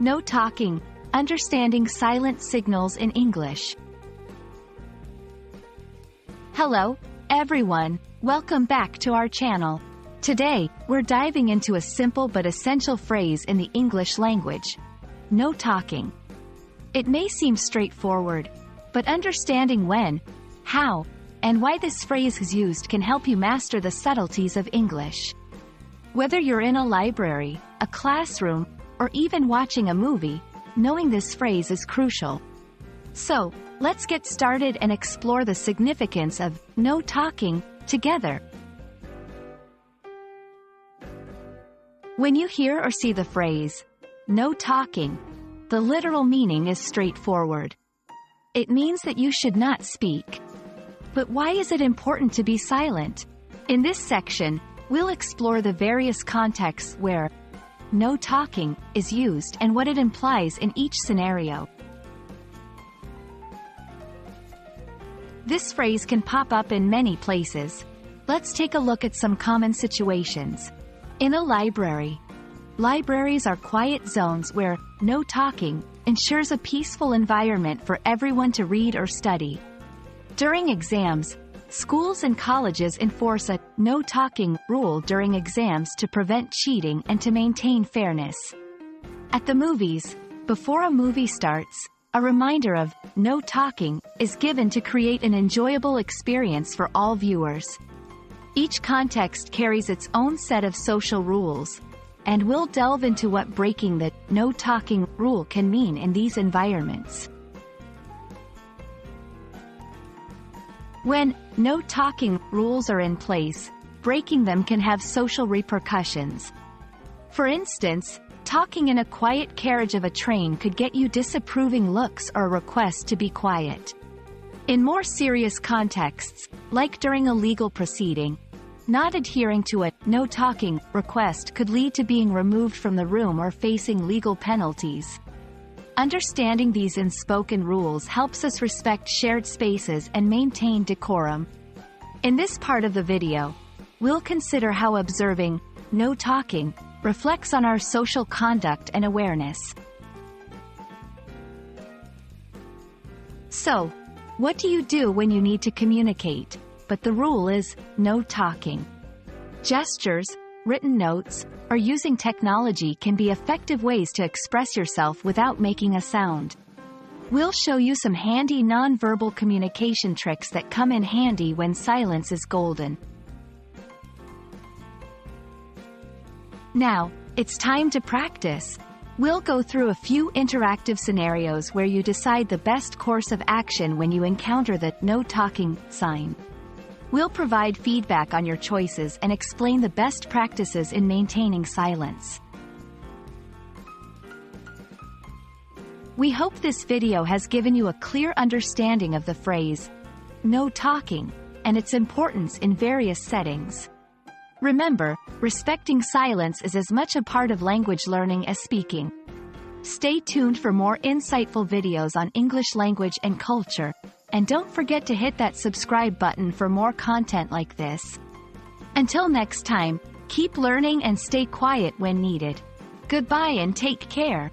No talking, understanding silent signals in English. Hello, everyone, welcome back to our channel. Today, we're diving into a simple but essential phrase in the English language. No talking. It may seem straightforward, but understanding when, how, and why this phrase is used can help you master the subtleties of English. Whether you're in a library, a classroom, or even watching a movie, knowing this phrase is crucial. So, let's get started and explore the significance of no talking together. When you hear or see the phrase, no talking, the literal meaning is straightforward. It means that you should not speak. But why is it important to be silent? In this section, we'll explore the various contexts where no talking is used and what it implies in each scenario. This phrase can pop up in many places. Let's take a look at some common situations. In a library. Libraries are quiet zones where no talking ensures a peaceful environment for everyone to read or study. During exams, schools and colleges enforce a no talking rule during exams to prevent cheating and to maintain fairness. At the movies, before a movie starts, a reminder of no talking is given to create an enjoyable experience for all viewers. Each context carries its own set of social rules, and we'll delve into what breaking the no talking rule can mean in these environments. When no talking rules are in place, breaking them can have social repercussions. For instance, talking in a quiet carriage of a train could get you disapproving looks or a request to be quiet. In more serious contexts, like during a legal proceeding, not adhering to a no talking request could lead to being removed from the room or facing legal penalties. Understanding these unspoken rules helps us respect shared spaces and maintain decorum. In this part of the video, we'll consider how observing no talking reflects on our social conduct and awareness. So, what do you do when you need to communicate, but the rule is no talking? Gestures, written notes, or using technology can be effective ways to express yourself without making a sound. We'll show you some handy non-verbal communication tricks that come in handy when silence is golden. Now, it's time to practice. We'll go through a few interactive scenarios where you decide the best course of action when you encounter the no talking sign. We'll provide feedback on your choices and explain the best practices in maintaining silence. We hope this video has given you a clear understanding of the phrase, no talking, and its importance in various settings. Remember, respecting silence is as much a part of language learning as speaking. Stay tuned for more insightful videos on English language and culture. And don't forget to hit that subscribe button for more content like this. Until next time, keep learning and stay quiet when needed. Goodbye and take care.